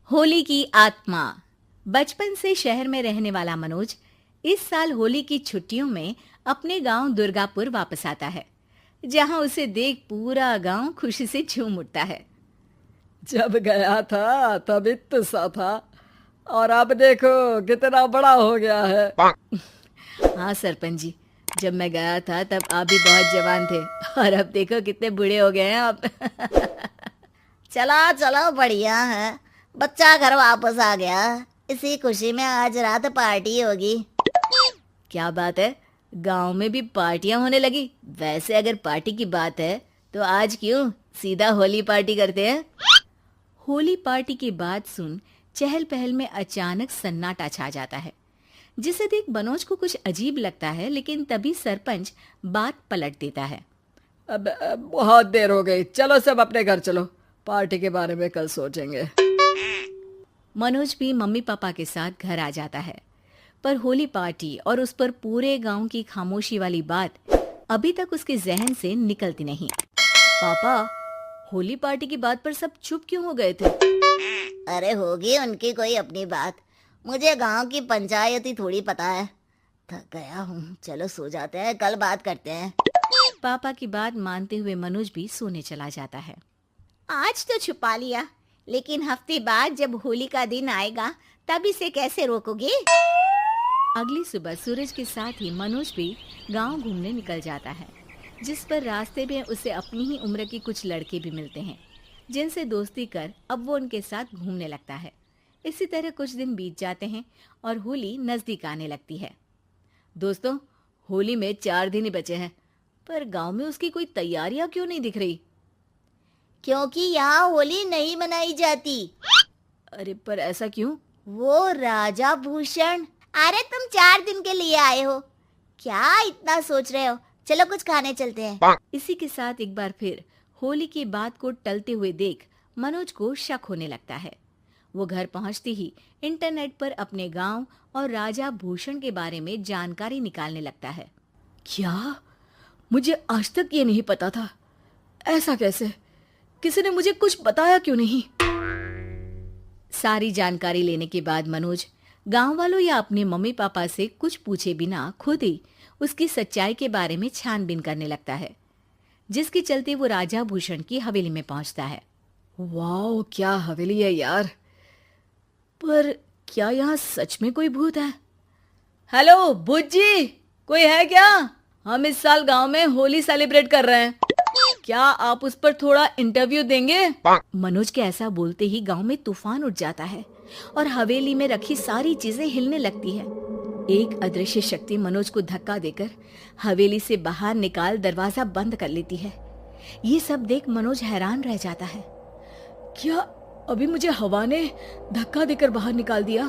होली की आत्मा। बचपन से शहर में रहने वाला मनोज इस साल होली की छुट्टियों में अपने गांव दुर्गापुर वापस आता है, जहां उसे देख पूरा गांव खुशी से झूम उठता है। जब गया था तब इतना सा था और अब देखो कितना बड़ा हो गया है। हाँ सरपंच जी, जब मैं गया था तब आप भी बहुत जवान थे और अब देखो कितने बूढ़े हो गए हैं आप। चलो चलो बढ़िया है। बच्चा घर वापस आ गया। इसी खुशी में आज रात पार्टी होगी। क्या बात है, गांव में भी पार्टियां होने लगी। वैसे अगर पार्टी की बात है तो आज क्यों सीधा होली पार्टी करते हैं। होली पार्टी की बात सुन चहल पहल में अचानक सन्नाटा छा जाता है, जिसे देख मनोज को कुछ अजीब लगता है। लेकिन तभी सरपंच बात पलट देता है। अब बहुत देर हो गई, चलो सब अपने घर चलो, पार्टी के बारे में कल सोचेंगे। मनोज भी मम्मी पापा के साथ घर आ जाता है, पर होली पार्टी और उस पर पूरे गांव की खामोशी वाली बात अभी तक उसके जहन से निकलती नहीं। पापा, होली पार्टी की बात पर सब चुप क्यों हो गए थे? अरे होगी उनकी कोई अपनी बात। मुझे गांव की पंचायती थोड़ी पता है। थक गया हूँ, चलो सो जाते हैं, कल बात करते हैं। पापा की बात मानते हुए मनोज भी सोने चला जाता है। आज तो छुपा लिया, लेकिन हफ्ते बाद जब होली का दिन आएगा तब इसे कैसे रोकोगे? अगली सुबह सूरज के साथ ही मनोज भी गांव घूमने निकल जाता है, जिस पर रास्ते में उसे अपनी ही उम्र के कुछ लड़के भी मिलते हैं, जिनसे दोस्ती कर अब वो उनके साथ घूमने लगता है। इसी तरह कुछ दिन बीत जाते हैं और होली नजदीक आने लगती है। दोस्तों, होली में 4 दिन ही बचे हैं, पर गांव में उसकी कोई तैयारियां क्यों नहीं दिख रही? क्योंकि यहाँ होली नहीं मनाई जाती। अरे पर ऐसा क्यों? वो राजा भूषण। अरे तुम 4 दिन के लिए आए हो, क्या इतना सोच रहे हो? चलो कुछ खाने चलते हैं। इसी के साथ एक बार फिर होली की बात को टलते हुए देख मनोज को शक होने लगता है। वो घर पहुंचते ही इंटरनेट पर अपने गांव और राजा भूषण के बारे में जानकारी निकालने लगता है। क्या? मुझे आज तक ये नहीं पता था। ऐसा कैसे? किसी ने मुझे कुछ बताया क्यों नहीं? सारी जानकारी लेने के बाद मनोज गांव वालों या अपने मम्मी पापा से कुछ पूछे बिना खुद ही उसकी सच्चाई के बारे में छानबीन करने लगता है, जिसके चलते वो राजा भूषण की हवेली में पहुंचता है। वाह, क्या हवेली है यार। पर क्या यहाँ सच में कोई भूत है? हेलो भूत जी, कोई है क्या? हम इस साल गांव में होली सेलिब्रेट कर रहे हैं, क्या आप उस पर थोड़ा इंटरव्यू देंगे? मनोज के ऐसा बोलते ही गांव में तूफान उठ जाता है और हवेली में रखी सारी चीजें हिलने लगती है। एक अदृश्य शक्ति मनोज को धक्का देकर हवेली से बाहर निकाल दरवाजा बंद कर लेती है। ये सब देख मनोज हैरान रह जाता है। क्या अभी मुझे हवा ने धक्का देकर बाहर निकाल दिया?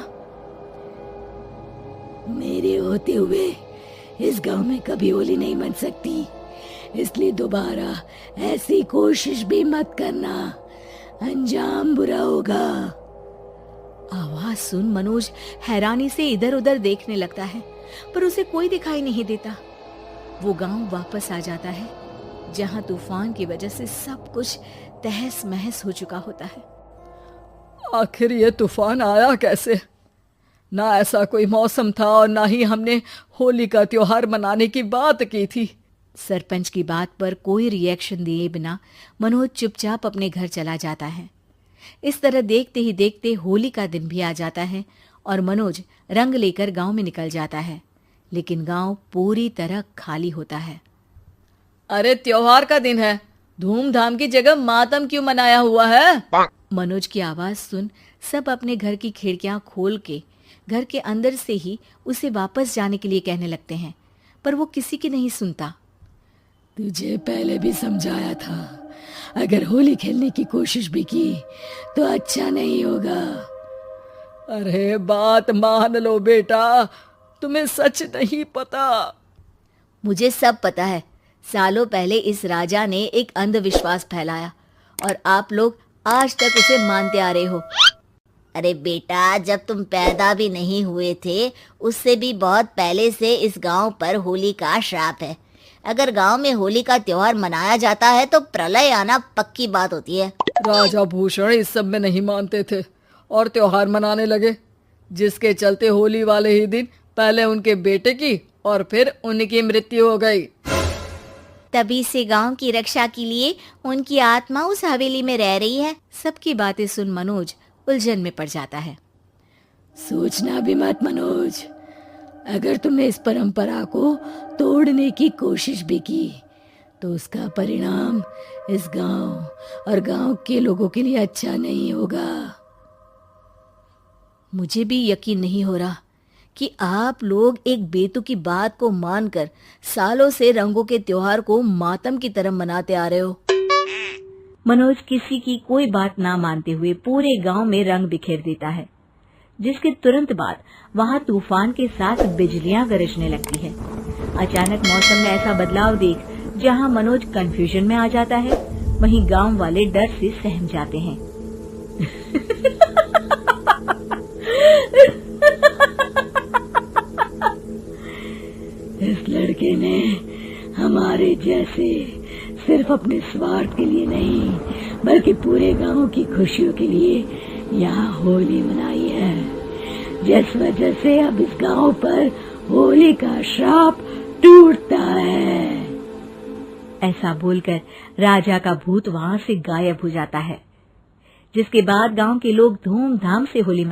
मेरे होते हुए इस गांव में कभी होली नहीं मन सकती, इसलिए दोबारा ऐसी कोशिश भी मत करना, अंजाम बुरा होगा। आवाज सुन मनोज हैरानी से इधर उधर देखने लगता है, पर उसे कोई दिखाई नहीं देता। वो गांव वापस आ जाता है, जहां तूफान की वजह से सब कुछ तहस महस हो चुका होता है। आखिर ये तूफान आया कैसे? ना ऐसा कोई मौसम था और ना ही हमने होली का त्योहार मनाने की बात की थी। सरपंच की बात पर कोई रिएक्शन दिए बिना मनोज चुपचाप अपने घर चला जाता है। इस तरह देखते ही देखते होली का दिन भी आ जाता है और मनोज रंग लेकर गांव में निकल जाता है, लेकिन गांव पूरी तरह खाली होता है। अरे त्योहार का दिन है, धूमधाम की जगह मातम क्यों मनाया हुआ है? मनोज की आवाज सुन सब अपने घर की खिड़कियां खोल के घर के अंदर से ही उसे वापस जाने के लिए कहने लगते हैं, पर वो किसी की नहीं सुनता। तुझे पहले भी समझाया था, अगर होली खेलने की कोशिश भी की तो अच्छा नहीं होगा। अरे बात मान लो बेटा, तुम्हें सच नहीं पता। मुझे सब पता है। सालों पहले इस राजा ने एक अंधविश्वास फैलाया और आप लोग आज तक उसे मानते आ रहे हो। अरे बेटा, जब तुम पैदा भी नहीं हुए थे उससे भी बहुत पहले से इस गांव पर होली का श्राप है। अगर गांव में होली का त्योहार मनाया जाता है तो प्रलय आना पक्की बात होती है। राजा भूषण इस सब में नहीं मानते थे और त्योहार मनाने लगे, जिसके चलते होली वाले ही दिन पहले उनके बेटे की और फिर उनकी मृत्यु हो गई। तभी से गांव की रक्षा के लिए उनकी आत्मा उस हवेली में रह रही है। सबकी बातें सुन मनोज उलझन में पड़ जाता है। सोचना भी मत मनोज, अगर तुमने इस परंपरा को तोड़ने की कोशिश भी की तो उसका परिणाम इस गांव और गांव के लोगों के लिए अच्छा नहीं होगा। मुझे भी यकीन नहीं हो रहा कि आप लोग एक बेतुकी बात को मानकर सालों से रंगों के त्योहार को मातम की तरह मनाते आ रहे हो। मनोज किसी की कोई बात ना मानते हुए पूरे गांव में रंग बिखेर देता है, जिसके तुरंत बाद वहां तूफान के साथ बिजलियां गरजने लगती है। अचानक मौसम में ऐसा बदलाव देख जहां मनोज कंफ्यूजन में आ जाता है, वहीं गांव वाले डर से सहम जाते हैं। इस लड़के ने हमारे जैसे सिर्फ अपने स्वार्थ के लिए नहीं बल्कि पूरे गांव की खुशियों के लिए यहाँ होली मनाई है, जिस वजह से अब इस गांव पर होली का श्राप टूटता है। ऐसा बोलकर राजा का भूत वहां से गायब हो जाता है, जिसके बाद गांव के लोग धूमधाम से होली